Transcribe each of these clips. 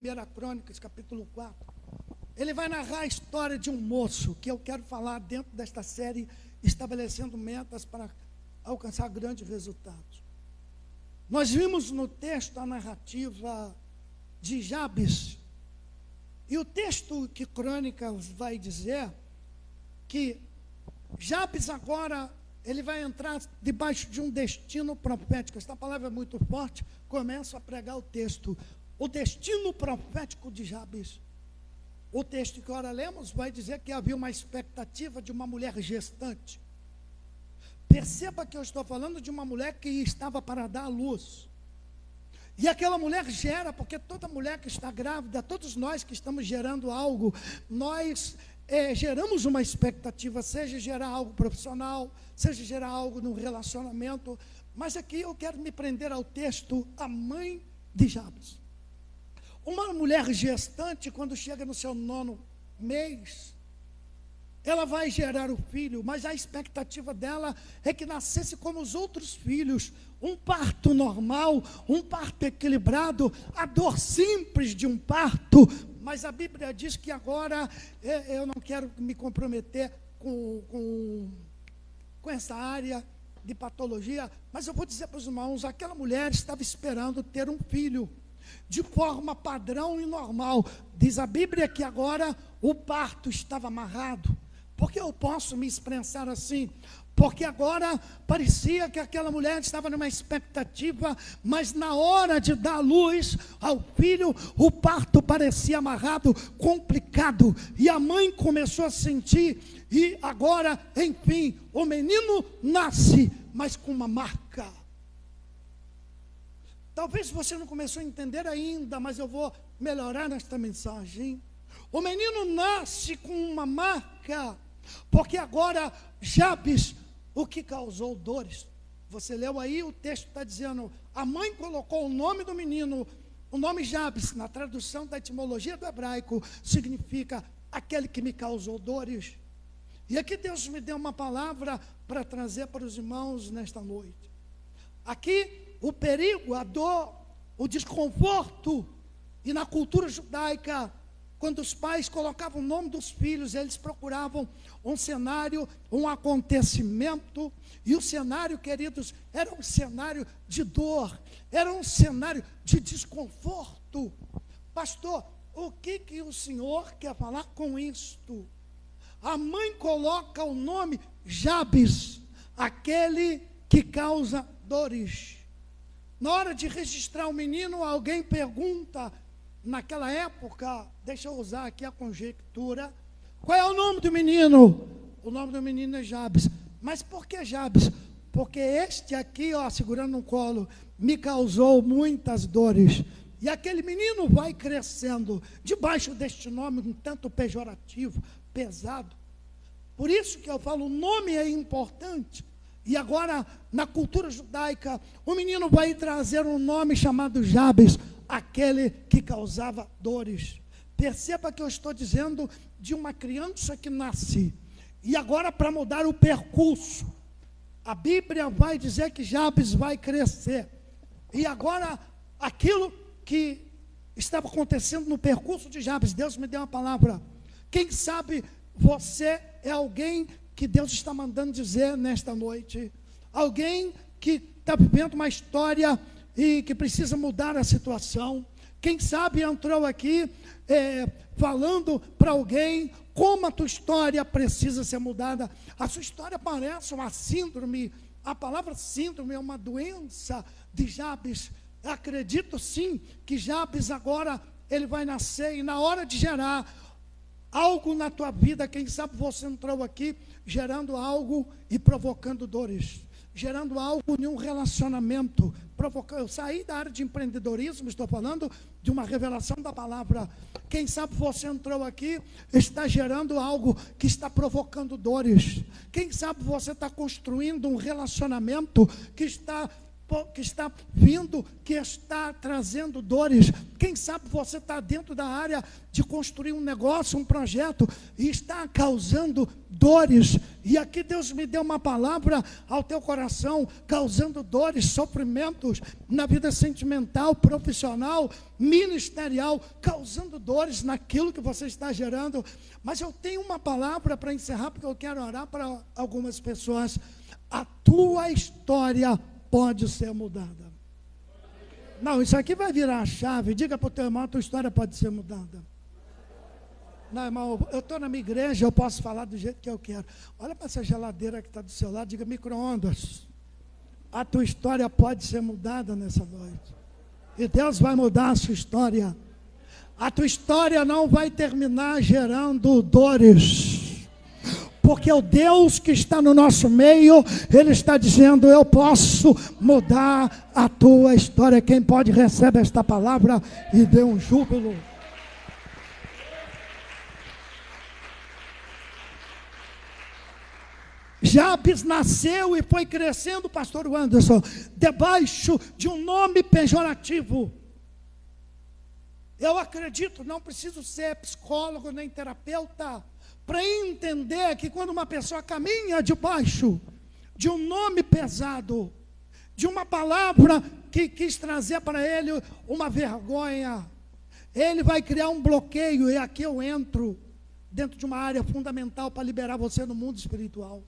1 Crônicas, capítulo 4, ele vai narrar a história de um moço, que eu quero falar dentro desta série, estabelecendo metas para alcançar grandes resultados. Nós vimos no texto a narrativa de Jabes, e o texto que Crônicas vai dizer que Jabes agora, ele vai entrar debaixo de um destino profético. Esta palavra é muito forte, começo a pregar o texto. O destino profético de Jabes. O texto que agora lemos vai dizer que havia uma expectativa de uma mulher gestante. Perceba que eu estou falando de uma mulher que estava para dar à luz. E aquela mulher gera, porque toda mulher que está grávida, todos nós que estamos gerando algo, nós geramos uma expectativa, seja gerar algo profissional, seja gerar algo no relacionamento. Mas aqui eu quero me prender ao texto, a mãe de Jabes. Uma mulher gestante, quando chega no seu 9º mês, ela vai gerar o filho, mas a expectativa dela é que nascesse como os outros filhos, um parto normal, um parto equilibrado, a dor simples de um parto. Mas a Bíblia diz que agora, eu não quero me comprometer com essa área de patologia, mas eu vou dizer para os irmãos, aquela mulher estava esperando ter um filho, de forma padrão e normal. Diz a Bíblia que agora o parto estava amarrado. Por que eu posso me expressar assim? Porque agora parecia que aquela mulher estava numa expectativa, mas na hora de dar luz ao filho, o parto parecia amarrado, complicado, e a mãe começou a sentir, e agora, enfim, o menino nasce, mas com uma marca. Talvez você não começou a entender ainda, mas eu vou melhorar nesta mensagem. O menino nasce com uma marca, porque agora Jabes, o que causou dores. Você leu aí, o texto está dizendo, a mãe colocou o nome do menino, o nome Jabes, na tradução da etimologia do hebraico, significa aquele que me causou dores. E aqui Deus me deu uma palavra para trazer para os irmãos nesta noite. Aqui, o perigo, a dor, o desconforto, e na cultura judaica, quando os pais colocavam o nome dos filhos, eles procuravam um cenário, um acontecimento, e o cenário, queridos, era um cenário de dor, era um cenário de desconforto. Pastor, o que o senhor quer falar com isto? A mãe coloca o nome Jabes, aquele que causa dores. Na hora de registrar o menino, alguém pergunta, naquela época, deixa eu usar aqui a conjectura, qual é o nome do menino? O nome do menino é Jabes. Mas por que Jabes? Porque este aqui, ó, segurando no colo, me causou muitas dores. E aquele menino vai crescendo, debaixo deste nome um tanto pejorativo, pesado. Por isso que eu falo, o nome é importante. E agora, na cultura judaica, o menino vai trazer um nome chamado Jabes, aquele que causava dores. Perceba que eu estou dizendo de uma criança que nasce. E agora, para mudar o percurso, a Bíblia vai dizer que Jabes vai crescer. E agora, aquilo que estava acontecendo no percurso de Jabes, Deus me deu uma palavra. Quem sabe você é alguém que Deus está mandando dizer nesta noite, alguém que está vivendo uma história e que precisa mudar a situação. Quem sabe entrou aqui falando para alguém como a tua história precisa ser mudada. A sua história parece uma síndrome, a palavra síndrome é uma doença de Jabes. Eu acredito sim que Jabes agora ele vai nascer e na hora de gerar algo na tua vida, quem sabe você entrou aqui gerando algo e provocando dores, gerando algo em um relacionamento, eu saí da área de empreendedorismo, estou falando de uma revelação da palavra. Quem sabe você entrou aqui, está gerando algo que está provocando dores. Quem sabe você está construindo um relacionamento que está que está vindo, que está trazendo dores. Quem sabe você está dentro da área de construir um negócio, um projeto, e está causando dores. E aqui Deus me deu uma palavra ao teu coração, causando dores, sofrimentos na vida sentimental, profissional, ministerial, causando dores naquilo que você está gerando. Mas eu tenho uma palavra para encerrar, porque eu quero orar para algumas pessoas. A tua história pode ser mudada. Não, isso aqui vai virar a chave. Diga para o teu irmão, a tua história pode ser mudada. Não, irmão, eu estou na minha igreja, eu posso falar do jeito que eu quero. Olha para essa geladeira que está do seu lado, diga micro-ondas. A tua história pode ser mudada nessa noite. E Deus vai mudar a sua história. A tua história não vai terminar gerando dores. Porque o Deus que está no nosso meio, Ele está dizendo, eu posso mudar a tua história. Quem pode recebe esta palavra e dê um júbilo. Jabes nasceu e foi crescendo, pastor Anderson, debaixo de um nome pejorativo. Eu acredito, não preciso ser psicólogo nem terapeuta, para entender que quando uma pessoa caminha debaixo de um nome pesado, de uma palavra que quis trazer para ele uma vergonha, ele vai criar um bloqueio, e aqui eu entro dentro de uma área fundamental para liberar você no mundo espiritual.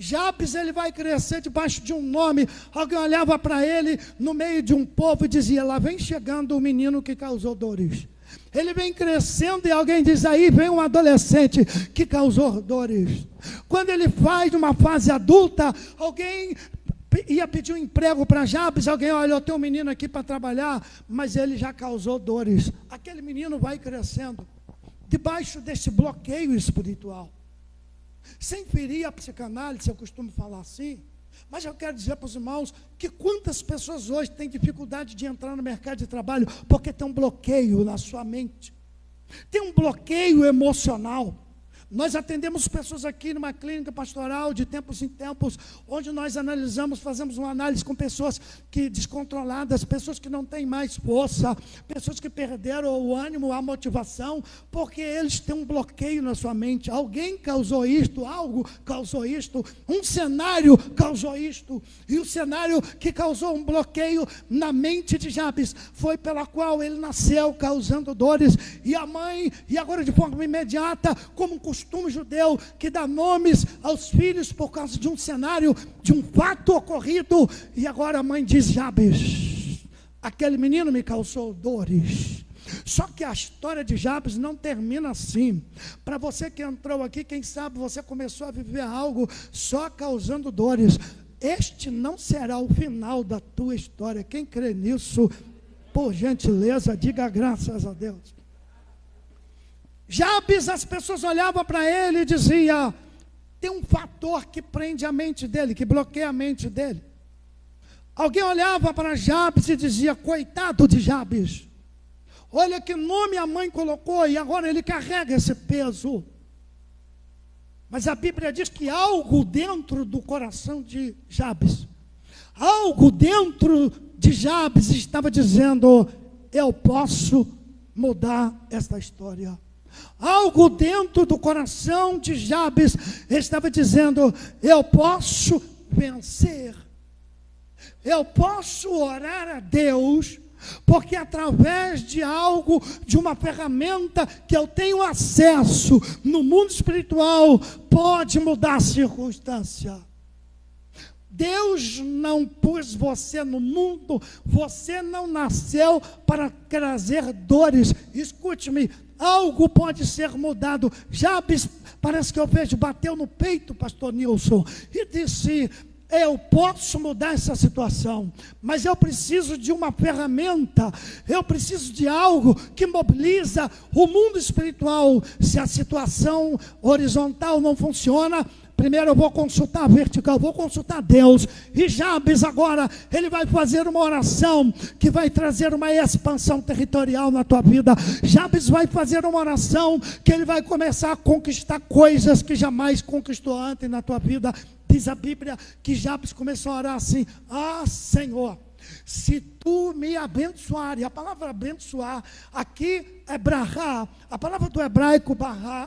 Jabes, ele vai crescer debaixo de um nome. Alguém olhava para ele no meio de um povo e dizia, lá vem chegando o menino que causou dores. Ele vem crescendo e alguém diz, aí vem um adolescente que causou dores. Quando ele faz uma fase adulta, alguém ia pedir um emprego para Jabes, alguém, olha, eu tenho um menino aqui para trabalhar, mas ele já causou dores. Aquele menino vai crescendo debaixo desse bloqueio espiritual. Sem ferir a psicanálise, eu costumo falar assim, mas eu quero dizer para os irmãos que quantas pessoas hoje têm dificuldade de entrar no mercado de trabalho porque tem um bloqueio na sua mente, tem um bloqueio emocional. Nós atendemos pessoas aqui numa clínica pastoral de tempos em tempos, onde nós analisamos, fazemos uma análise com pessoas que descontroladas, pessoas que não têm mais força, pessoas que perderam o ânimo, a motivação, porque eles têm um bloqueio na sua mente. Alguém causou isto, algo causou isto, um cenário causou isto, e o cenário que causou um bloqueio na mente de Jabes foi pela qual ele nasceu, causando dores, e a mãe, e agora de forma imediata, como um costume judeu, que dá nomes aos filhos por causa de um cenário, de um fato ocorrido, e agora a mãe diz, Jabes, aquele menino me causou dores. Só que a história de Jabes não termina assim. Para você que entrou aqui, quem sabe você começou a viver algo só causando dores. Este não será o final da tua história. Quem crê nisso, por gentileza, diga graças a Deus. Jabes, as pessoas olhavam para ele e diziam, tem um fator que prende a mente dele, que bloqueia a mente dele. Alguém olhava para Jabes e dizia, coitado de Jabes, olha que nome a mãe colocou e agora ele carrega esse peso. Mas a Bíblia diz que algo dentro do coração de Jabes, algo dentro de Jabes estava dizendo, eu posso mudar esta história. Algo dentro do coração de Jabes estava dizendo, eu posso vencer, eu posso orar a Deus, porque através de algo, de uma ferramenta que eu tenho acesso no mundo espiritual, pode mudar a circunstância. Deus não pôs você no mundo, você não nasceu para trazer dores. Escute-me, algo pode ser mudado. Jabes, parece que eu vejo, bateu no peito, pastor Nilson, e disse, eu posso mudar essa situação, mas eu preciso de uma ferramenta, eu preciso de algo que mobiliza o mundo espiritual. Se a situação horizontal não funciona, Primeiro eu vou consultar a vertical, vou consultar Deus. E Jabes agora, ele vai fazer uma oração que vai trazer uma expansão territorial na tua vida. Jabes vai fazer uma oração que ele vai começar a conquistar coisas que jamais conquistou antes na tua vida. Diz a Bíblia que Jabes começou a orar assim: ah, Senhor, se tu me abençoar, e a palavra abençoar aqui é brahá, a palavra do hebraico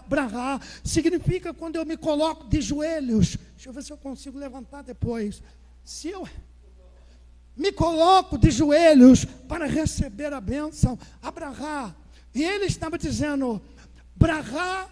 brahá significa quando eu me coloco de joelhos. Deixa eu ver se eu consigo levantar depois. Se eu me coloco de joelhos para receber a bênção, a brahá, e ele estava dizendo, brahá,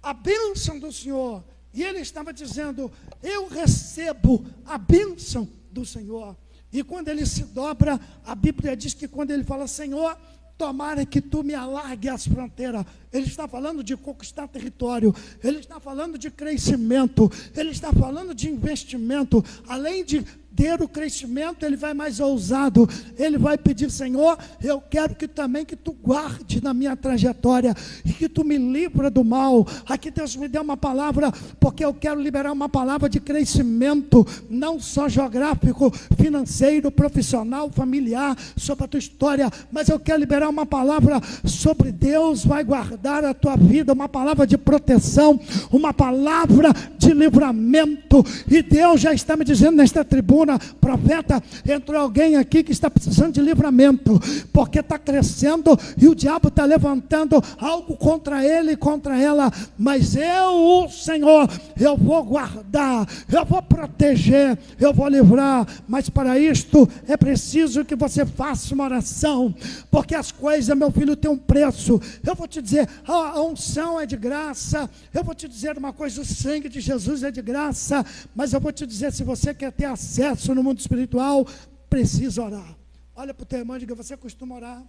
a bênção do Senhor, e ele estava dizendo, eu recebo a bênção do Senhor. E quando ele se dobra, a Bíblia diz que quando ele fala, Senhor, tomara que tu me alargue as fronteiras. Ele está falando de conquistar território, ele está falando de crescimento, ele está falando de investimento. Além de ter o crescimento, ele vai mais ousado, ele vai pedir, Senhor, eu quero que também que tu guarde na minha trajetória, e que tu me livra do mal. Aqui Deus me deu uma palavra, porque eu quero liberar uma palavra de crescimento, não só geográfico, financeiro, profissional, familiar, sobre a tua história, mas eu quero liberar uma palavra sobre Deus vai guardar a tua vida, uma palavra de proteção, uma palavra de livramento. E Deus já está me dizendo nesta tribuna, profeta, entrou alguém aqui que está precisando de livramento, porque está crescendo e o diabo está levantando algo contra ele e contra ela, mas eu, o Senhor, eu vou guardar, eu vou proteger, eu vou livrar. Mas para isto é preciso que você faça uma oração, porque as coisas, meu filho, têm um preço. Eu vou te dizer, a unção é de graça. Eu vou te dizer uma coisa, o sangue de Jesus é de graça, mas eu vou te dizer, se você quer ter acesso no mundo espiritual, precisa orar. Olha para o teu irmão e diga, você costuma orar?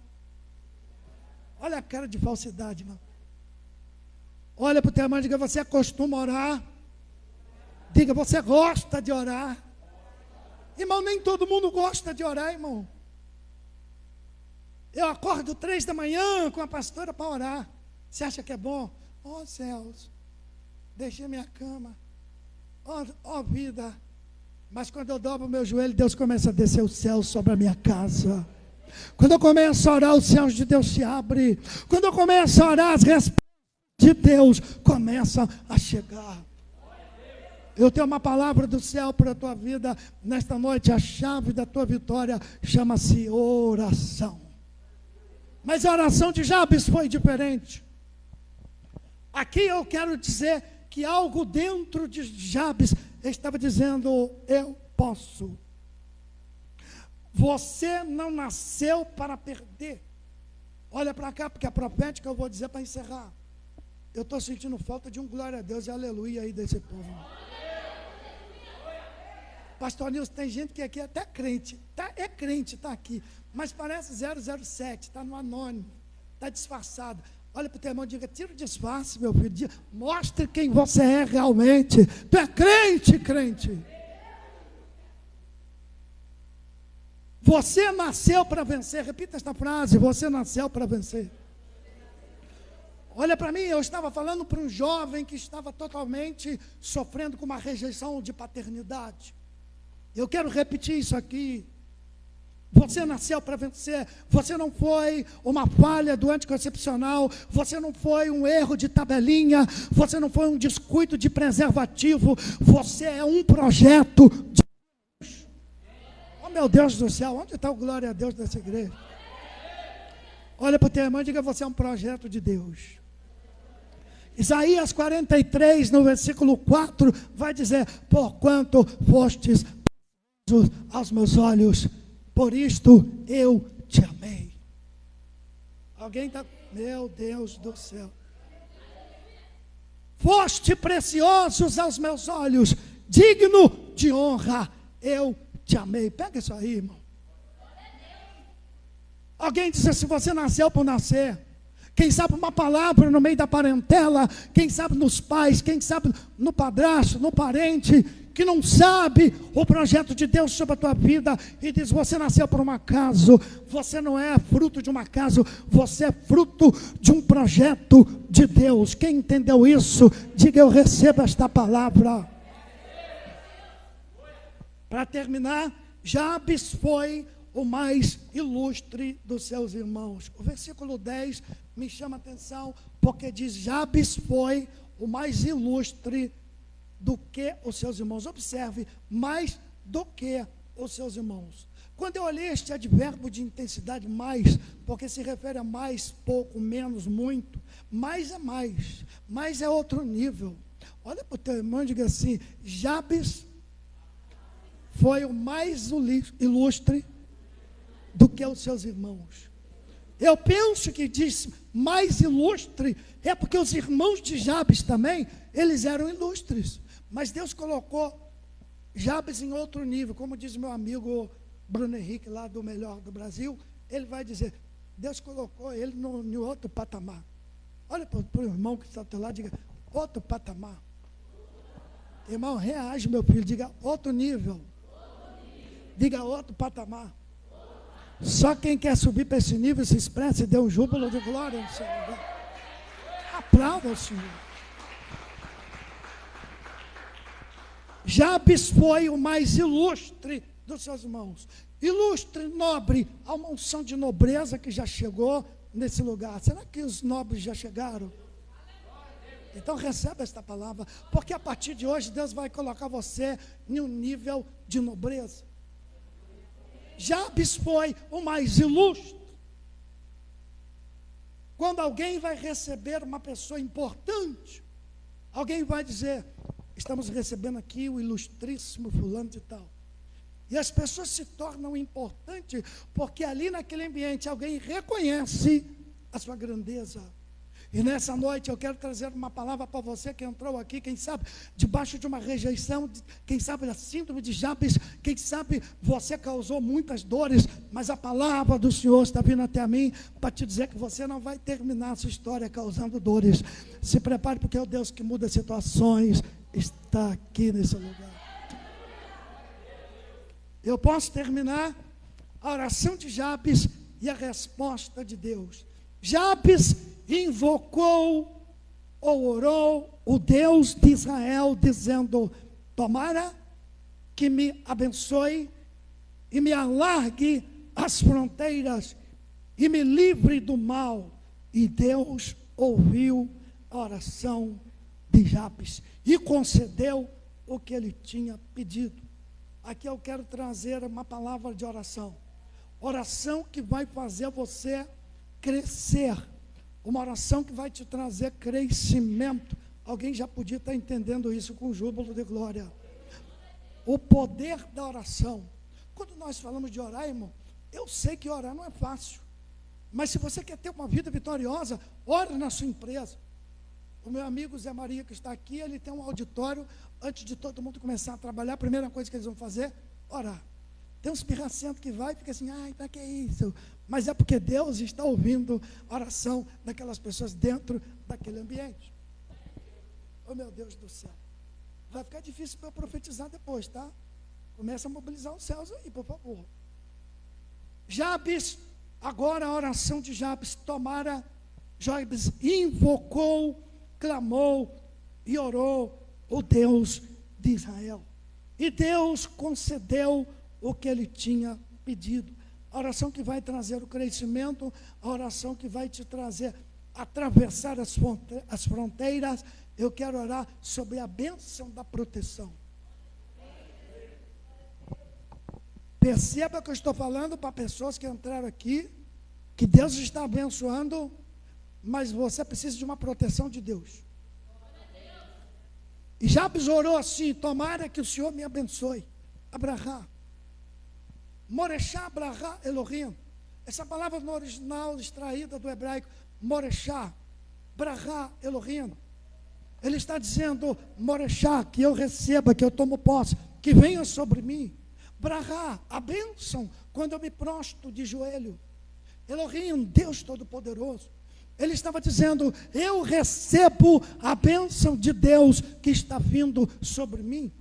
Olha a cara de falsidade, irmão. Olha para o teu irmão e diga, você costuma orar? Diga, você gosta de orar? Irmão, nem todo mundo gosta de orar, irmão. Eu acordo 3 da manhã com a pastora para orar. Você acha que é bom? Oh céus, deixei minha cama. Oh vida. Mas quando eu dobro o meu joelho, Deus começa a descer o céu sobre a minha casa. Quando eu começo a orar, os céus de Deus se abrem. Quando eu começo a orar, as respostas de Deus começam a chegar. Eu tenho uma palavra do céu para a tua vida nesta noite. A chave da tua vitória chama-se oração. Mas a oração de Jabes foi diferente. Aqui eu quero dizer que algo dentro de Jabes estava dizendo, eu posso. Você não nasceu para perder. Olha para cá, porque a profética eu vou dizer para encerrar. Eu estou sentindo falta de um glória a Deus e aleluia aí desse povo. Pastor Nilson, tem gente que aqui é até crente, é crente, está aqui, mas parece 007, está no anônimo, está disfarçado. Olha para o teu irmão e diga, tira o disfarce, meu filho, mostre quem você é realmente. Tu é crente, crente. Você nasceu para vencer, repita esta frase, você nasceu para vencer. Olha para mim, eu estava falando para um jovem que estava totalmente sofrendo com uma rejeição de paternidade. Eu quero repetir isso aqui. Você nasceu para vencer. Você não foi uma falha do anticoncepcional. Você não foi um erro de tabelinha. Você não foi um descuido de preservativo. Você é um projeto de Deus. Oh meu Deus do céu, onde está o glória a Deus dessa igreja? Olha para o teu irmão e diga, você é um projeto de Deus. Isaías 43, no versículo 4, vai dizer, porquanto fostes aos meus olhos, por isto eu te amei. Alguém está, meu Deus do céu. Foste preciosos aos meus olhos, digno de honra, eu te amei. Pega isso aí, irmão. Alguém diz assim, você nasceu por nascer. Quem sabe uma palavra no meio da parentela, quem sabe nos pais, quem sabe no padrasto, no parente, que não sabe o projeto de Deus sobre a tua vida, e diz, você nasceu por um acaso. Você não é fruto de um acaso, você é fruto de um projeto de Deus. Quem entendeu isso, diga, eu recebo esta palavra. Para terminar, Jabes foi o mais ilustre dos seus irmãos. O versículo 10 me chama a atenção, porque diz: Jabes foi o mais ilustre do que os seus irmãos. Observe, mais do que os seus irmãos. Quando eu olhei este advérbio de intensidade, mais, porque se refere a mais, pouco, menos, muito, mais é outro nível. Olha para o teu irmão e diga assim: Jabes foi o mais ilustre do que os seus irmãos. Eu penso que diz mais ilustre, é porque os irmãos de Jabes também, eles eram ilustres. Mas Deus colocou Jabes em outro nível, como diz meu amigo Bruno Henrique, lá do Melhor do Brasil, ele vai dizer, Deus colocou ele no outro patamar. Olha para o irmão que está ao teu lado, diga, outro patamar. Irmão, reage, meu filho, diga, outro nível. Diga, outro patamar. Só quem quer subir para esse nível se expressa e dê um júbilo de glória ao Senhor. Aplauda o Senhor. Jabes foi o mais ilustre dos seus irmãos. Ilustre, nobre, há uma unção de nobreza que já chegou nesse lugar. Será que os nobres já chegaram? Então receba esta palavra, porque a partir de hoje Deus vai colocar você em um nível de nobreza. Jabes foi o mais ilustre. Quando alguém vai receber uma pessoa importante, alguém vai dizer, estamos recebendo aqui o ilustríssimo fulano de tal. E as pessoas se tornam importantes, porque ali naquele ambiente alguém reconhece a sua grandeza. E nessa noite eu quero trazer uma palavra para você que entrou aqui, quem sabe, debaixo de uma rejeição, quem sabe a síndrome de Jabes, quem sabe você causou muitas dores, mas a palavra do Senhor está vindo até mim para te dizer que você não vai terminar a sua história causando dores. Se prepare, porque é o Deus que muda situações está aqui nesse lugar. Eu posso terminar a oração de Jabes e a resposta de Deus. Jabes invocou ou orou o Deus de Israel, dizendo, tomara que me abençoe e me alargue as fronteiras e me livre do mal. E Deus ouviu a oração de Jabes e concedeu o que ele tinha pedido. Aqui eu quero trazer uma palavra de oração. Oração que vai fazer você crescer. Uma oração que vai te trazer crescimento. Alguém já podia estar entendendo isso com júbilo de glória. O poder da oração. Quando nós falamos de orar, irmão, eu sei que orar não é fácil. Mas se você quer ter uma vida vitoriosa, ore na sua empresa. O meu amigo Zé Maria, que está aqui, ele tem um auditório. Antes de todo mundo começar a trabalhar, a primeira coisa que eles vão fazer, orar. Tem uns pirracentos que vai e fica assim, ai, para que isso? Mas é porque Deus está ouvindo a oração daquelas pessoas dentro daquele ambiente. Oh, meu Deus do céu. Vai ficar difícil para eu profetizar depois, tá? Começa a mobilizar os céus aí, por favor. Jabes, agora a oração de Jabes, tomara, Jabes invocou, clamou e orou o Deus de Israel. E Deus concedeu o que ele tinha pedido. A oração que vai trazer o crescimento, a oração que vai te trazer atravessar as fronteiras. Eu quero orar sobre a bênção da proteção. Perceba que eu estou falando para pessoas que entraram aqui, que Deus está abençoando, mas você precisa de uma proteção de Deus. E Jabes orou assim, tomara que o Senhor me abençoe. Abrahá. Morechá, Abrahá, Elohim. Essa palavra no original, extraída do hebraico, Morechá, Abrahá, Elohim. Ele está dizendo, Morechá, que eu receba, que eu tomo posse, que venha sobre mim. Abrahá, a bênção, quando eu me prostro de joelho. Elohim, Deus Todo-Poderoso. Ele estava dizendo, eu recebo a bênção de Deus que está vindo sobre mim.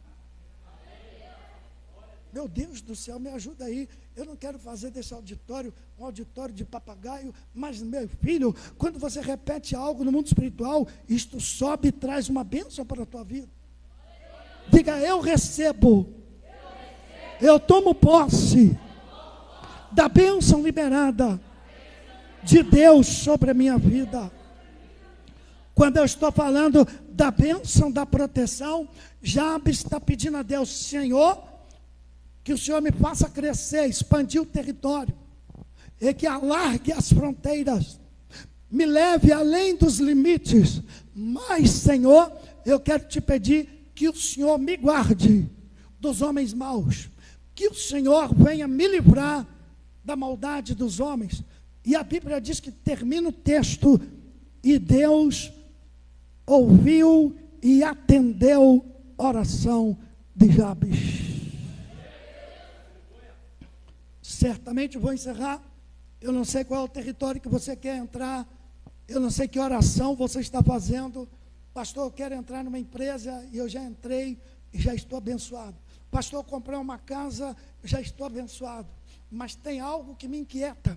Meu Deus do céu, me ajuda aí. Eu não quero fazer desse auditório um auditório de papagaio, mas, meu filho, quando você repete algo no mundo espiritual, isto sobe e traz uma bênção para a tua vida. Diga, eu recebo Eu tomo posse da bênção liberada de Deus sobre a minha vida. Quando eu estou falando da bênção da proteção, Jabes está pedindo a Deus: Senhor, que o Senhor me faça crescer, expandir o território, e que alargue as fronteiras, me leve além dos limites. Mas, Senhor, eu quero te pedir que o Senhor me guarde dos homens maus, que o Senhor venha me livrar da maldade dos homens. E a Bíblia diz que termina o texto: e Deus ouviu e atendeu a oração de Jabes. Certamente vou encerrar. Eu não sei qual é o território que você quer entrar, eu não sei que oração você está fazendo. Pastor, eu quero entrar numa empresa e eu já entrei e já estou abençoado. Pastor, eu comprei uma casa, já estou abençoado. Mas tem algo que me inquieta,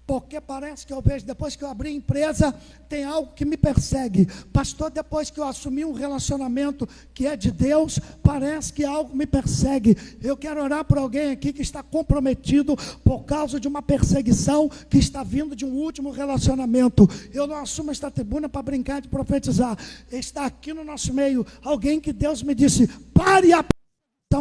porque parece que eu vejo, depois que eu abri a empresa, tem algo que me persegue. Pastor, depois que eu assumi um relacionamento que é de Deus, parece que algo me persegue. Eu quero orar por alguém aqui que está comprometido por causa de uma perseguição que está vindo de um último relacionamento. Eu não assumo esta tribuna para brincar de profetizar. Está aqui no nosso meio alguém que Deus me disse: pare a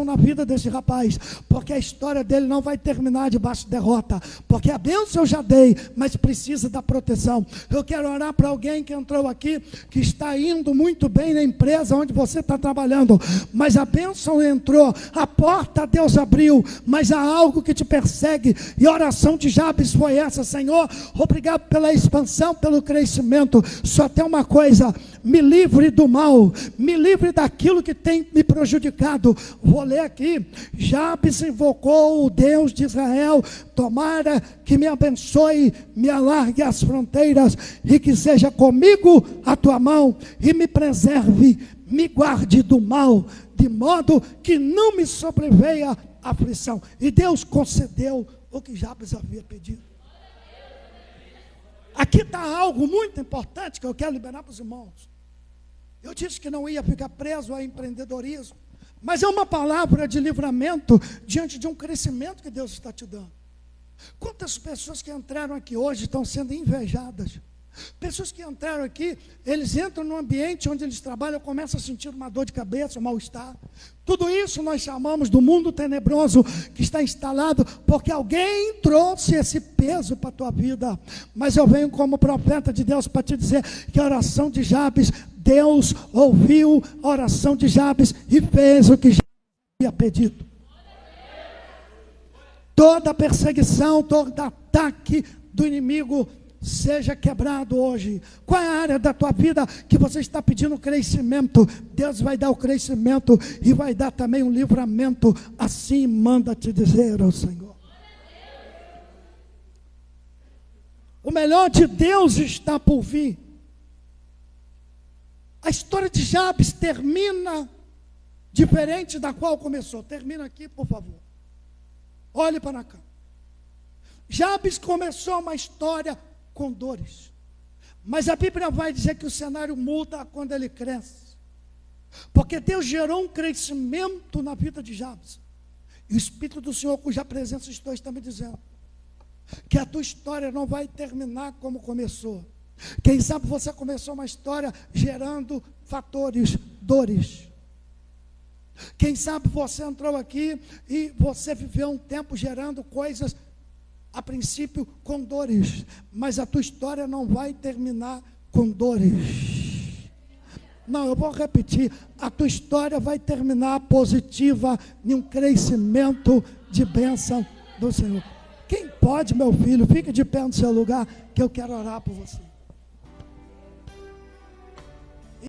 na vida desse rapaz, porque a história dele não vai terminar debaixo de derrota, porque a bênção eu já dei, mas precisa da proteção. Eu quero orar para alguém que entrou aqui, que está indo muito bem na empresa onde você está trabalhando, mas a bênção entrou, a porta Deus abriu, mas há algo que te persegue, e a oração de Jabes foi essa: Senhor, obrigado pela expansão, pelo crescimento, só tem uma coisa: me livre do mal, me livre daquilo que tem me prejudicado. Vou ler aqui: Jabes invocou o Deus de Israel: tomara que me abençoe, me alargue as fronteiras, e que seja comigo a tua mão, e me preserve, me guarde do mal, de modo que não me sobreveia aflição. E Deus concedeu o que Jabes havia pedido. Aqui está algo muito importante que eu quero liberar para os irmãos. Eu disse que não ia ficar preso a empreendedorismo, mas é uma palavra de livramento diante de um crescimento que Deus está te dando. Quantas pessoas que entraram aqui hoje estão sendo invejadas? Pessoas que entraram aqui, eles entram no ambiente onde eles trabalham, começam a sentir uma dor de cabeça, um mal-estar. Tudo isso nós chamamos do mundo tenebroso que está instalado, porque alguém trouxe esse peso para a tua vida. Mas eu venho como profeta de Deus para te dizer que a oração de Jabes, Deus ouviu a oração de Jabes e fez o que Jabes havia pedido. Toda perseguição, todo ataque do inimigo seja quebrado hoje. Qual é a área da tua vida que você está pedindo crescimento? Deus vai dar o crescimento e vai dar também um livramento. Assim manda te dizer ao Senhor. O melhor de Deus está por vir. A história de Jabes termina diferente da qual começou. Termina aqui, por favor. Olhe para cá. Jabes começou uma história com dores, mas a Bíblia vai dizer que o cenário muda quando ele cresce, porque Deus gerou um crescimento na vida de Jabes, e o Espírito do Senhor, cuja presença estou, está me dizendo que a tua história não vai terminar como começou. Quem sabe você começou uma história gerando fatores, dores. Quem sabe você entrou aqui e você viveu um tempo gerando coisas a princípio com dores, mas a tua história não vai terminar com dores. Não, eu vou repetir: a tua história vai terminar positiva, em um crescimento de bênção do Senhor. Quem pode, meu filho, fique de pé no seu lugar, que eu quero orar por você.